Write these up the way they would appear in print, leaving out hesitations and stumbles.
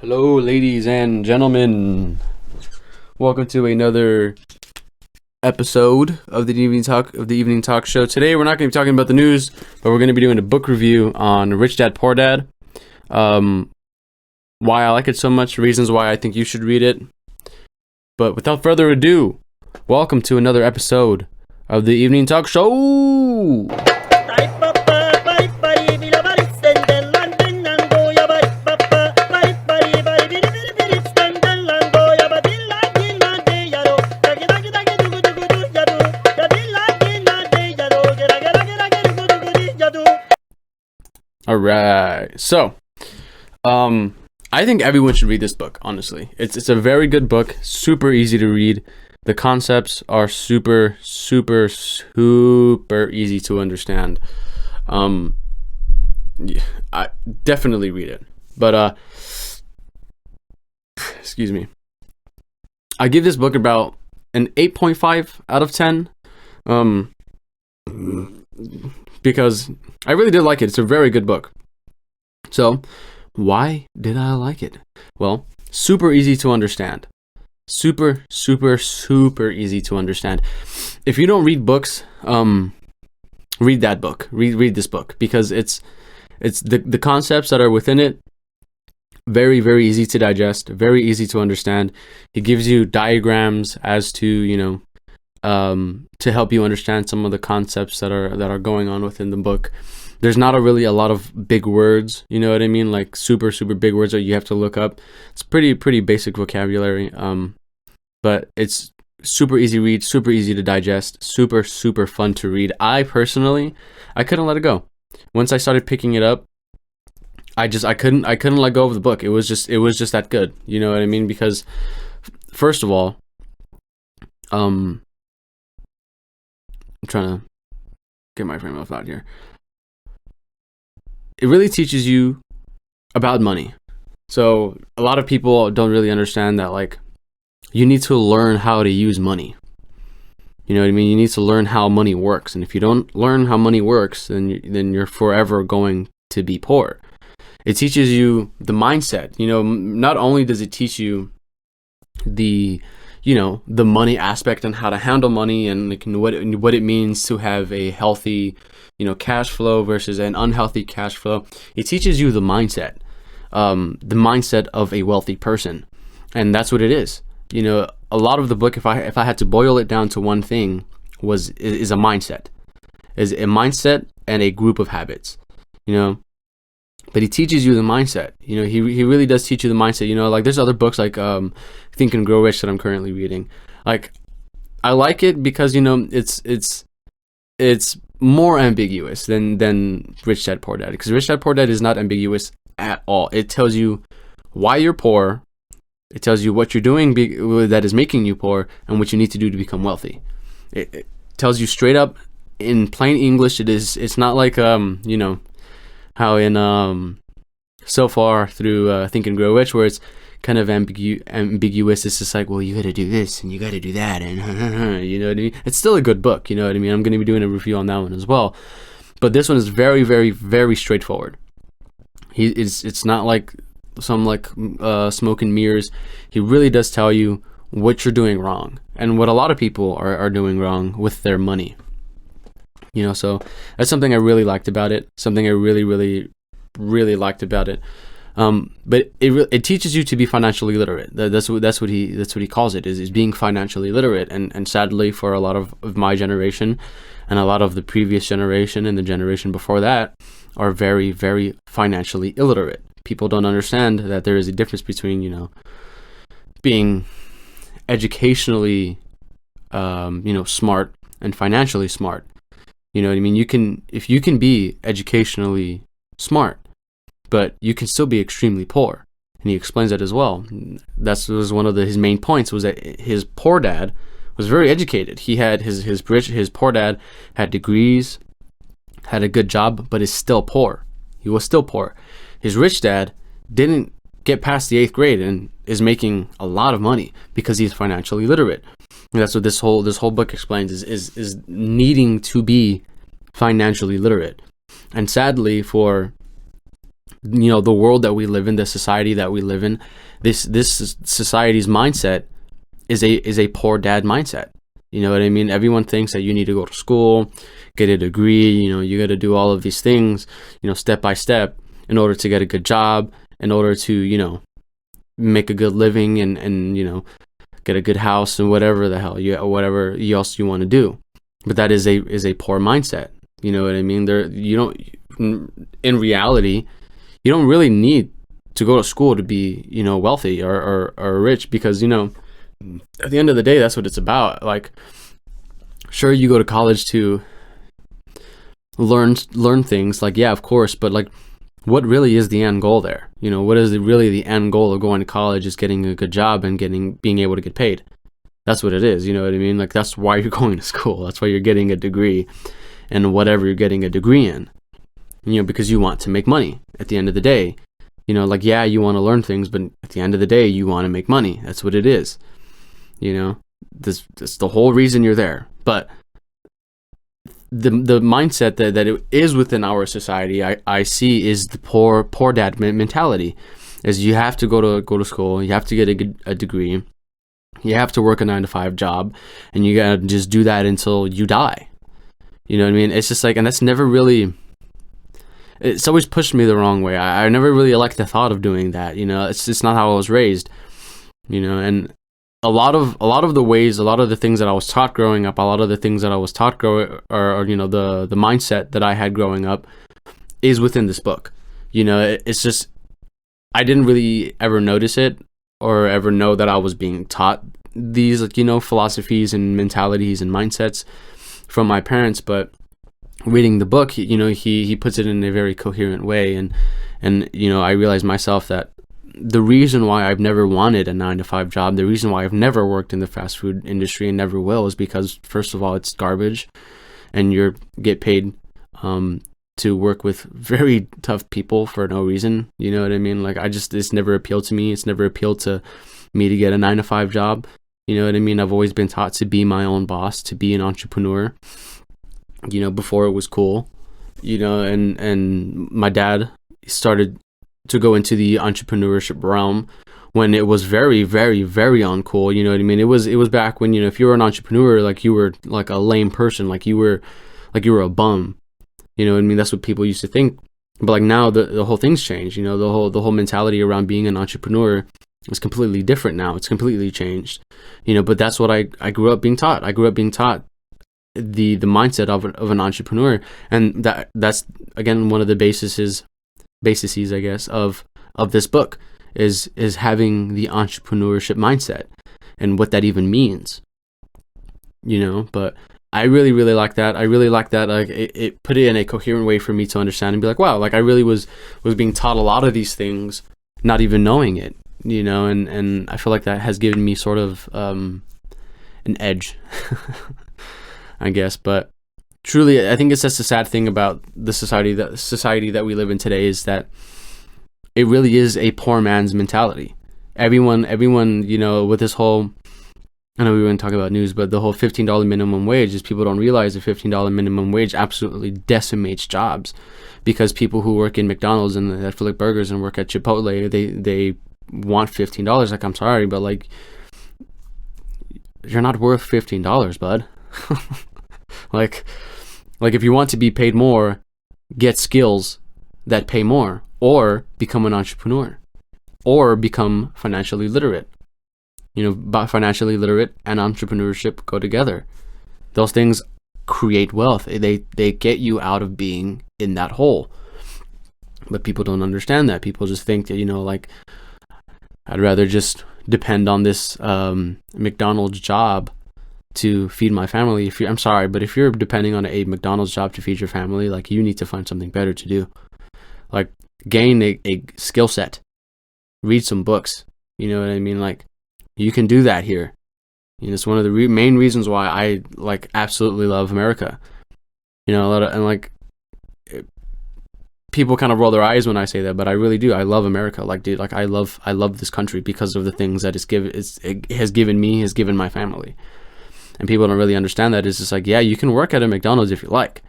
Hello, ladies and gentlemen. Welcome to another episode of the Evening Talk Show. Today, we're not going to be talking about the news, but we're going to be doing a book review on Rich Dad Poor Dad. Why I like it so much, reasons why I think you should read it. But without further ado, welcome to another episode of the Evening Talk Show. All right. So, I think everyone should read this book, honestly. It's a very good book, super easy to read. The concepts are super easy to understand. Yeah, I definitely read it. But excuse me. I give this book about an 8.5 out of 10. Because I really did like it. It's a very good book. So, why did I like it? Well, super easy to understand. Super easy to understand. If you don't read books, read that book. Read this book, because it's the concepts that are within it, very easy to digest, very easy to understand. It gives you diagrams as to, to help you understand some of the concepts that are going on within the book. There's not a lot of big words, you know what I mean? Like super big words that you have to look up. It's pretty basic vocabulary. But it's super easy to read, super easy to digest, super fun to read. I personally, I couldn't let it go. Once I started picking it up, I couldn't let go of the book. It was just that good. You know what I mean? Because first of all, I'm trying to get my frame of thought here. It really teaches you about money. So a lot of people don't really understand that, like, you need to learn how to use money. You know what I mean? You need to learn how money works. And if you don't learn how money works, then you're forever going to be poor. It teaches you the mindset. Not only does it teach you the money aspect and how to handle money and what it means to have a healthy, cash flow versus an unhealthy cash flow. It teaches you the mindset of a wealthy person, and that's what it is. A lot of the book, if I had to boil it down to one thing, is a mindset, and a group of habits. But he teaches you the mindset. He really does teach you the mindset. Like there's other books like Think and Grow Rich that I'm currently reading. Like, I like it because it's more ambiguous than Rich Dad Poor Dad, because Rich Dad Poor Dad is not ambiguous at all. It tells you why you're poor. It tells you what you're doing that is making you poor and what you need to do to become wealthy. It tells you straight up in plain English. It's not like how in so far through Think and Grow Rich, where it's kind of ambiguous. It's just like, well, you got to do this and you got to do that, and you know what I mean. It's still a good book, you know what I mean. I'm going to be doing a review on that one as well, but this one is very straightforward. It's not like some smoke and mirrors. He really does tell you what you're doing wrong and what a lot of people are doing wrong with their money. So that's something I really liked about it. Something I really liked about it. But it teaches you to be financially literate. That's what he calls it, is being financially literate. And sadly, for a lot of my generation and a lot of the previous generation and the generation before that, are very financially illiterate. People don't understand that there is a difference between being educationally smart and financially smart. You know what I mean? If you can be educationally smart, but you can still be extremely poor. And he explains that as well. That was one of his main points, was that his poor dad was very educated. He had his poor dad had degrees, had a good job, but is still poor. He was still poor. His rich dad didn't get past the 8th grade and is making a lot of money because he's financially literate. And that's what this whole book explains, is needing to be financially literate. And sadly, for the world that we live in, the society that we live in, this society's mindset is a poor dad mindset. You know what I mean? Everyone thinks that you need to go to school, get a degree, you got to do all of these things, step by step in order to get a good job, in order to, make a good living and get a good house and whatever the hell whatever else you want to do. But that is a poor mindset. You know what I mean? In reality, you don't really need to go to school to be, wealthy or rich, because, at the end of the day, that's what it's about. Like, sure, you go to college to learn things, like, yeah, of course, but like, what really is the end goal there? What is really the end goal of going to college? Is getting a good job and being able to get paid. That's what it is. You know what I mean? Like, that's why you're going to school. That's why you're getting a degree and whatever you're getting a degree in, because you want to make money at the end of the day. Like, yeah, you want to learn things, but at the end of the day, you want to make money. That's what it is. That's the whole reason you're there. But the mindset that it is within our society, I see, is the poor dad mentality. Is you have to go to school, you have to get a degree, you have to work a 9-to-5 job, and you gotta just do that until you die. You know what I mean? It's just like, and that's never really. It's always pushed me the wrong way. I never really liked the thought of doing that. It's not how I was raised. And a lot of the ways, a lot of the things that I was taught growing up, or the mindset that I had growing up is within this book. It's just, I didn't really ever notice it or ever know that I was being taught these, philosophies and mentalities and mindsets from my parents. But reading the book, he puts it in a very coherent way. And I realized myself that the reason why I've never wanted a 9-to-5 job, the reason why I've never worked in the fast food industry and never will, is because, first of all, it's garbage, and you get paid to work with very tough people for no reason. You know what I mean? Like, it's never appealed to me. It's never appealed to me to get a 9-to-5 job. You know what I mean? I've always been taught to be my own boss, to be an entrepreneur, before it was cool, and my dad started to go into the entrepreneurship realm when it was very, very, very uncool. You know what I mean? It was back when, if you were an entrepreneur, like, you were like a lame person, like you were a bum. You know what I mean? That's what people used to think. But like, now the whole thing's changed. The whole mentality around being an entrepreneur is completely different now. It's completely changed. But that's what I grew up being taught. I grew up being taught the mindset of an entrepreneur, and that's again one of the bases, I guess, of this book is having the entrepreneurship mindset and what that even means. But I really, really like that. I really like that. Like, it put it in a coherent way for me to understand and be like, wow, like, I really was being taught a lot of these things, not even knowing it. And I feel like that has given me sort of an edge, I guess. But truly, I think it's just a sad thing about the society that we live in today, is that it really is a poor man's mentality. Everyone, with this whole, I know we wouldn't talk about news, but the whole $15 minimum wage, is people don't realize the $15 minimum wage absolutely decimates jobs, because people who work in McDonald's and at Philip Burgers and work at Chipotle, they want $15. Like, I'm sorry, but like, you're not worth $15, bud. like if you want to be paid more, get skills that pay more, or become an entrepreneur, or become financially literate. But financially literate and entrepreneurship go together. Those things create wealth. They get you out of being in that hole. But people don't understand that. People just think that, like, I'd rather just depend on this McDonald's job to feed my family. I'm sorry, but if you're depending on a McDonald's job to feed your family, like, you need to find something better to do. Like, gain a skill set, read some books. You know what I mean? Like, you can do that here. It's one of the main reasons why I like absolutely love America. People kind of roll their eyes when I say that, but I really do. I love America. Like, dude, like, I love this country because of the things that it has given me, has given my family. And people don't really understand that. It's just like, yeah, you can work at a McDonald's if you like.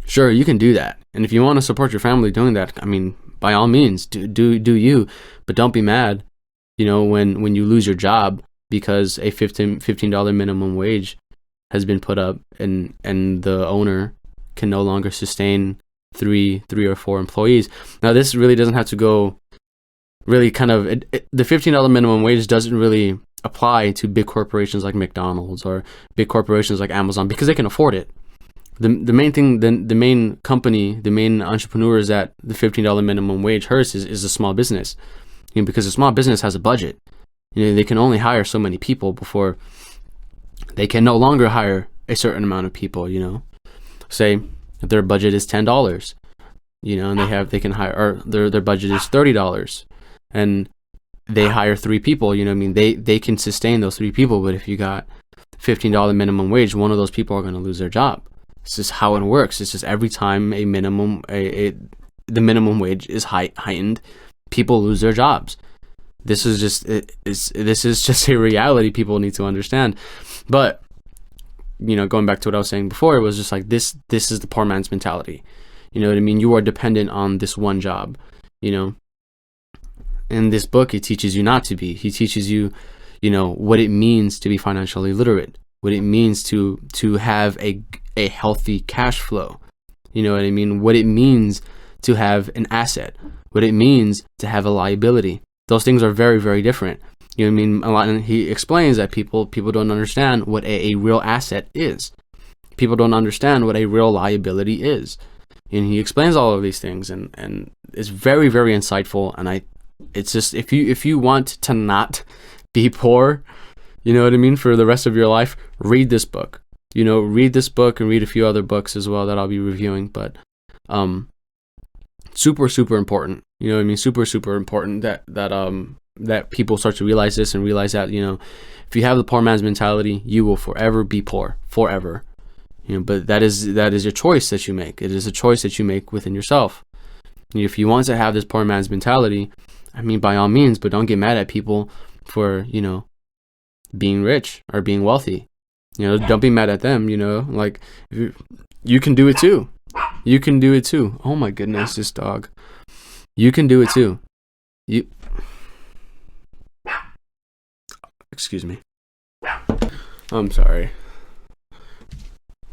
Sure, you can do that. And if you want to support your family doing that, I mean, by all means, do you, but don't be mad, when you lose your job because a $15 minimum wage has been put up, and the owner can no longer sustain three or four employees. Now, this really doesn't have to go really kind of the $15 minimum wage doesn't really apply to big corporations like McDonald's or big corporations like Amazon, because they can afford it. The main thing, the main company, the main entrepreneurs that the $15 minimum wage hurts is a small business, because a small business has a budget. They can only hire so many people before they can no longer hire a certain amount of people. Say if their budget is $10, and they can hire, or their budget is $30, and they hire 3 people. They can sustain those 3 people. But if you got $15 minimum wage, one of those people are going to lose their job. It's just how it works. It's just every time the minimum wage is heightened, people lose their jobs. This is just a reality people need to understand. But going back to what I was saying before, it was just like this is the poor man's mentality. You know what I mean? You are dependent on this one job. In this book, it teaches you not to be. He teaches you, what it means to be financially literate, what it means to have a healthy cash flow. You know what I mean? What it means to have an asset, what it means to have a liability. Those things are very, very different. You know what I mean? A lot, and he explains that people don't understand what a real asset is. People don't understand what a real liability is. And he explains all of these things, and it's very, very insightful. And it's just, if you want to not be poor, you know what I mean, for the rest of your life, read this book. Read this book and read a few other books as well that I'll be reviewing. But super, super important. You know what I mean? Super, super important that people start to realize this, and realize that, if you have the poor man's mentality, you will forever be poor, forever. But that is your choice that you make. It is a choice that you make within yourself. If you want to have this poor man's mentality, by all means, but don't get mad at people for, being rich or being wealthy. Don't be mad at them, like you can do it too. You can do it too. Oh my goodness, this dog. You can do it too. Excuse me. I'm sorry.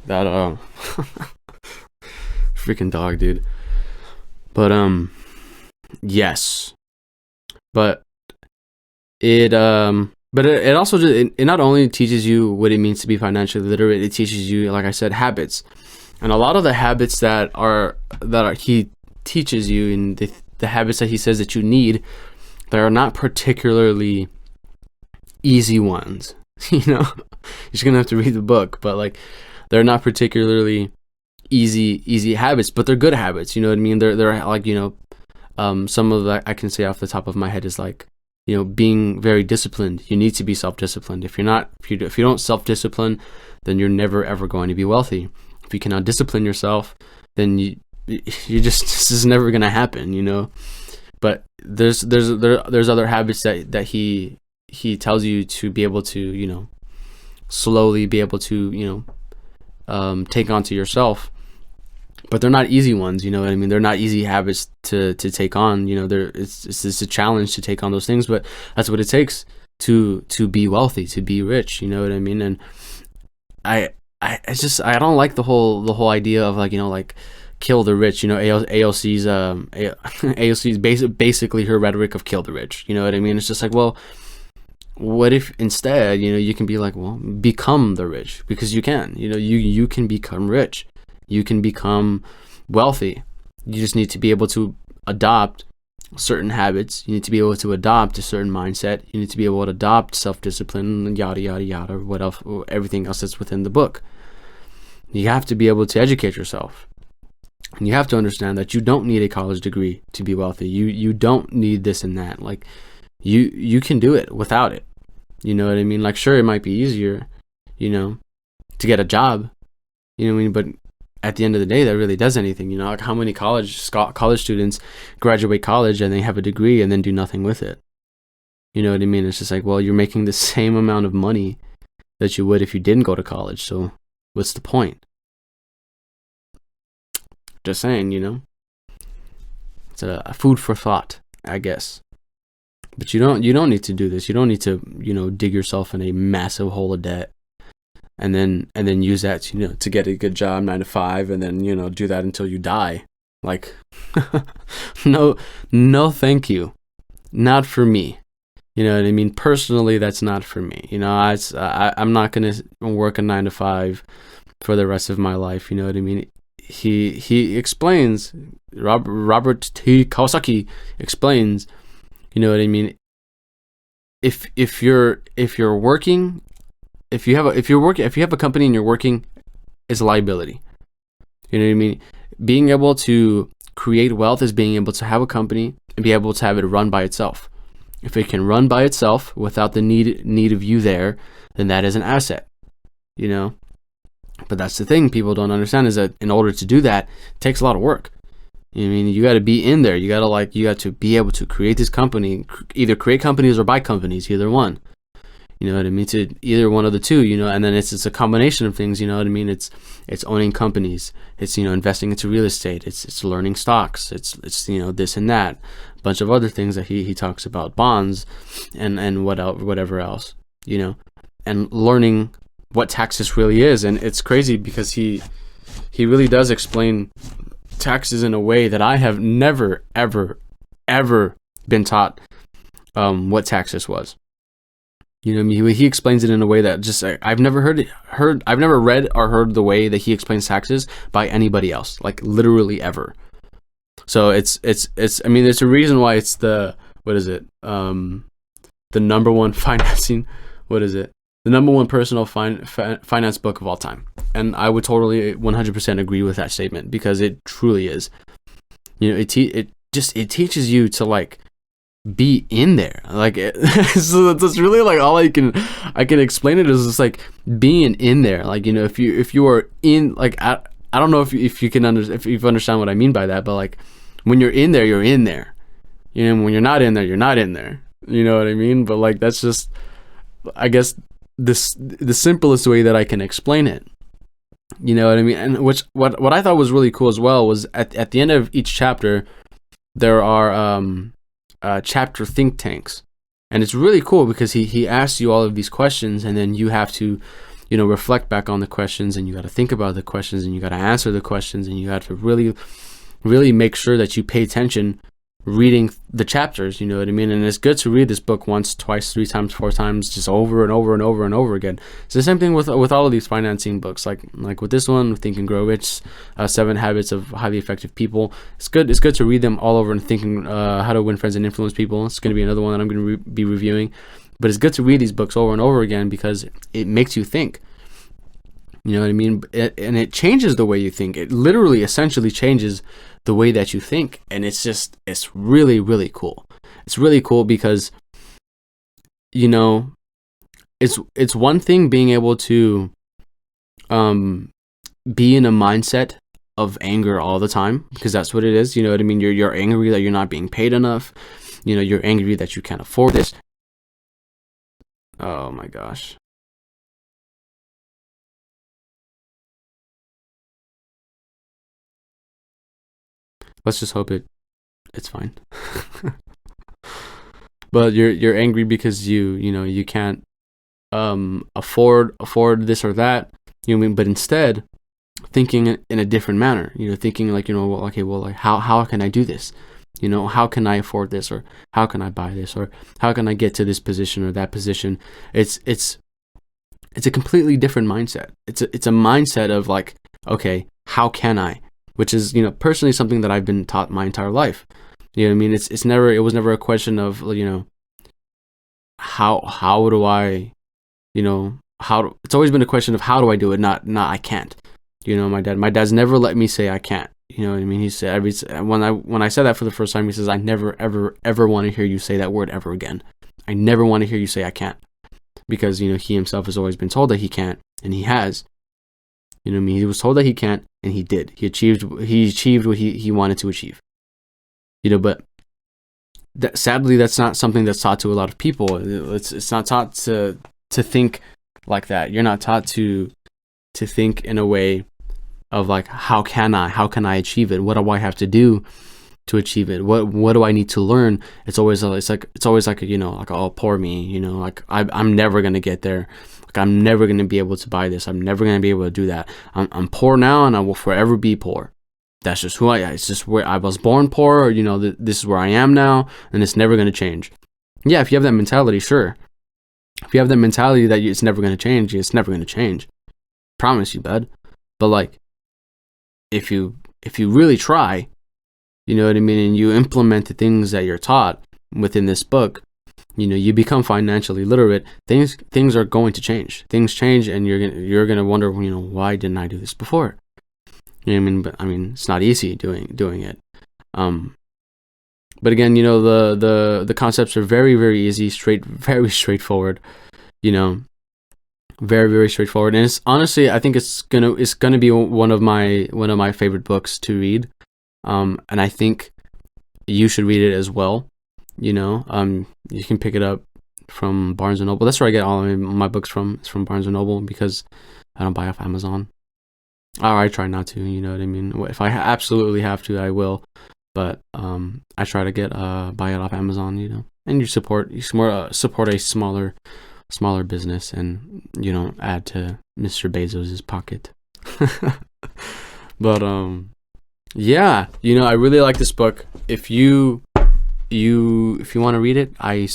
That freaking dog, dude. But yes. But it also it not only teaches you what it means to be financially literate, it teaches you, like I said, habits. And a lot of the habits that he teaches you, and the habits that he says that you need, they are not particularly easy ones. You're just gonna have to read the book, but like they're not particularly easy habits, but they're good habits. You know what I mean? They're like, some of that I can say off the top of my head is like, being very disciplined. You need to be self-disciplined. If you don't self-discipline, then you're never ever going to be wealthy. If you cannot discipline yourself, then you just, this is never going to happen, But there's other habits that he tells you to be able to, slowly be able to, take onto yourself. But they're not easy ones, you know what I mean? They're not easy habits to take on, it's a challenge to take on those things, but that's what it takes to be wealthy, to be rich, you know what I mean? And I don't like the whole idea of like, like kill the rich, AOC's AOC's basically her rhetoric of kill the rich, you know what I mean? It's just like, well, what if instead, you can be like, well, become the rich, because you can, you can become rich. You can become wealthy. You just need to be able to adopt certain habits. You need to be able to adopt a certain mindset. You need to be able to adopt self-discipline, and yada, yada, yada, what else, everything else that's within the book. You have to be able to educate yourself. And you have to understand that you don't need a college degree to be wealthy. You don't need this and that. Like, you can do it without it. You know what I mean? Like, sure, it might be easier, to get a job. You know what I mean? But at the end of the day, that really does anything. Like how many college students graduate college and they have a degree and then do nothing with it? You know what I mean? It's just like, well, you're making the same amount of money that you would if you didn't go to college. So what's the point? Just saying, it's a food for thought, I guess. But you don't need to do this. You don't need to, dig yourself in a massive hole of debt and then use that to get a good job 9 to 5 and then do that until you die. Like no thank you. Not for me. You know what I mean? Personally, that's not for me. I'm not going to work a 9 to 5 for the rest of my life. You know what I mean? He explains, Robert T. Kiyosaki explains, you know what I mean? If you're working, if you have a company and you're working, is a liability. You know what I mean? Being able to create wealth is being able to have a company and be able to have it run by itself. If it can run by itself without the need of you there, then that is an asset. But that's the thing people don't understand, is that in order to do that, it takes a lot of work. I mean, you got to be in there. You got to be able to create this company, either create companies or buy companies, either one. You know what I mean? To either one of the two, and then it's a combination of things, you know what I mean? It's owning companies. It's, investing into real estate. It's learning stocks. It's this and that. A bunch of other things that he talks about, bonds and whatever else, and learning what taxes really is. And it's crazy because he really does explain taxes in a way that I have never, ever, ever been taught what taxes was. He explains it in a way that just I've never I've never read or heard the way that he explains taxes by anybody else, like literally ever. So it's I mean, there's a reason why it's the number one financing, the number one personal finance book of all time. And I would totally 100% agree with that statement, because it truly is. It teaches you to like be in there. Like so that's really like all I can explain it is just like being in there. Like, if you are in, like, I don't know if you understand what I mean by that, but like when you're in there, you're in there. When you're not in there, you're not in there. You know what I mean? But like, that's just, I guess, the simplest way that I can explain it. You know what I mean? And what I thought was really cool as well was at the end of each chapter, there are chapter think tanks, and it's really cool because he asks you all of these questions, and then you have to reflect back on the questions, and you got to think about the questions, and you got to answer the questions, and you have to really, really make sure that you pay attention reading the chapters. You know what I mean? And it's good to read this book once, twice, 3 times, 4 times, just over and over and over and over again. It's the same thing with all of these financing books, like with this one, Think and Grow Rich, 7 Habits of Highly Effective People. It's good to read them all over, and thinking How to Win Friends and Influence People. It's going to be another one that I'm going to be reviewing. But it's good to read these books over and over again because it makes you think. You know what I mean? And it changes the way you think. It literally essentially changes the way that you think. And it's really, really cool. It's really cool because, it's one thing being able to be in a mindset of anger all the time, because that's what it is. You know what I mean? You're angry that you're not being paid enough. You're angry that you can't afford this. Oh my gosh. Let's just hope it's fine. But you're angry because you can't afford this or that. You know what I mean? But instead, thinking in a different manner. Thinking like, like how can I do this? How can I afford this, or how can I buy this, or how can I get to this position or that position? It's a completely different mindset. It's a mindset of like, okay, how can I? Which is, personally something that I've been taught my entire life. You know what I mean? It was never a question of, how do I, it's always been a question of how do I do it? Not I can't. My dad's never let me say I can't. You know what I mean? He said when I said that for the first time, he says, I never, ever, ever want to hear you say that word ever again. I never want to hear you say I can't. Because, he himself has always been told that he can't, and he has. You know what I mean? He was told that he can't, and he did. He achieved what he wanted to achieve. But sadly, that's not something that's taught to a lot of people. It's not taught to think like that. You're not taught to think in a way of like, how can I achieve it? What do I have to do to achieve it? What do I need to learn? It's always like like, oh, poor me, like I'm never gonna get there. Like I'm never gonna be able to buy this. I'm never gonna be able to do that. I'm poor now, and I will forever be poor. That's just who I am. It's just where I was born poor, or this is where I am now, and it's never gonna change. Yeah, if you have that mentality, sure. If you have that mentality that it's never gonna change, it's never gonna change. Promise you, bud. But like, if you really try, you know what I mean, and you implement the things that you're taught within this book, you become financially literate. Things are going to change. Things change, and you're gonna wonder, why didn't I do this before? You know what I mean? But I mean, it's not easy doing it. But again, the concepts are very, very easy, very straightforward. Very, very straightforward, and it's honestly, I think it's gonna be one of my favorite books to read. And I think you should read it as well. You can pick it up from Barnes and Noble. That's where I get all of my books from. It's from Barnes and Noble, because I don't buy off Amazon. Or I try not to. You know what I mean? If I absolutely have to, I will. But I try to buy it off Amazon. And you support a smaller business, and you don't add to Mr. Bezos's pocket. But yeah, I really like this book. If you want to read it, I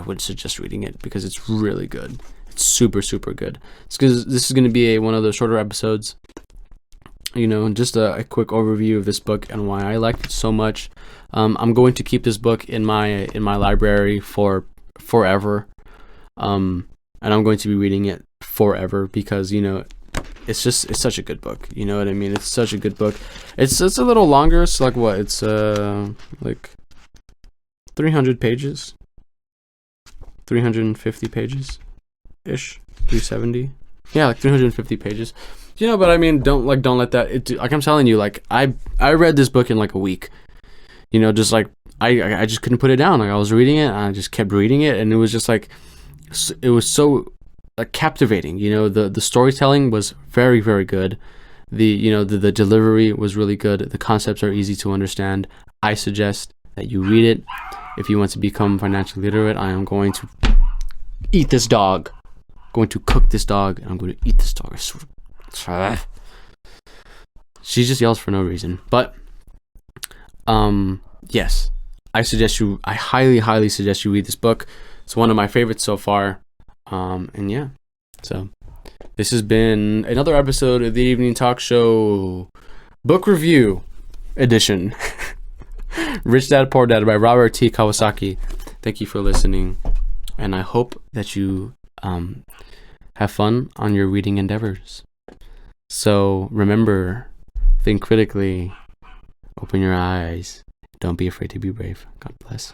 would suggest reading it, because it's really good. It's super, super good. It's because this is going to be one of the shorter episodes. Just a quick overview of this book and why I liked it so much. I'm going to keep this book in my library for forever. And I'm going to be reading it forever, because it's such a good book. You know what I mean? It's such a good book. It's a little longer. It's like what? It's like 300 pages, 350 pages ish, 370. Yeah, like 350 pages. But I mean, don't let that. Like I'm telling you, like I read this book in like a week. Just like I just couldn't put it down. Like I was reading it, and I just kept reading it, and it was just like, it was so captivating. The storytelling was very, very good. The delivery was really good. The concepts are easy to understand. I suggest that you read it. If you want to become financially literate, I am going to eat this dog. Going to cook this dog, and I'm going to eat this dog. She just yells for no reason. But yes, I highly, highly suggest you read this book. It's one of my favorites so far. And yeah, so this has been another episode of the Evening Talk Show book review edition. Rich Dad Poor Dad by Robert T. Kiyosaki. Thank you for listening, and I hope that you have fun on your reading endeavors. So remember, think critically, open your eyes, don't be afraid to be brave. God bless.